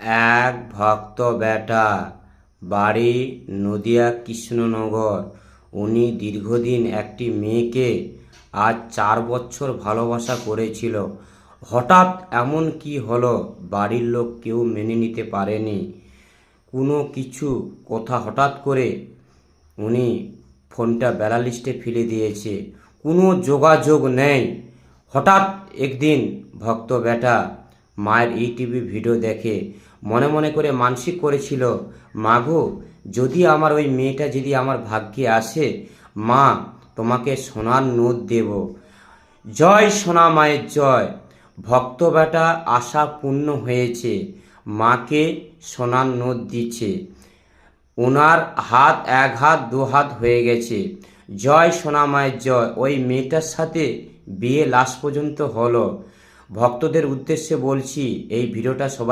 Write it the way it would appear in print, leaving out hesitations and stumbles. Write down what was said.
এক ভক্ত বেটা, বাড়ি নদিয়া কৃষ্ণনগর। উনি দীর্ঘদিন একটি মেয়েকে আজ 4 বছর ভালোবাসা করেছিল। হঠাৎ এমন কি হলো, বাড়ির লোক কেউ মেনে নিতে পারেনি। কোনো কিছু কথা হঠাৎ করে উনি ফোনটা ব্যালালিস্টে ফেলে দিয়েছে, কোনো যোগাযোগ নেই। হঠাৎ একদিন ভক্ত বেটা মায়ের ইউটিউবে ভিডিও দেখে মনে মনে করে মানসিক করেছিল, মা গো, যদি আমার ওই মেয়েটা যদি আমার ভাগ্যে আসে, মা তোমাকে সোনার নোট দেব। জয় সোনা মায়ের জয়। ভক্ত বেটা আশা পূর্ণ হয়েছে, মাকে সোনার নোট দিচ্ছে। ওনার হাত এক হাত দু হাত হয়ে গেছে। জয় সোনা মায়ের জয়। ওই মেয়েটার সাথে বিয়ে লাস্ট পর্যন্ত হলো। ভক্তদের উদ্দেশ্যে বলছি, এই ভিডিওটা সবার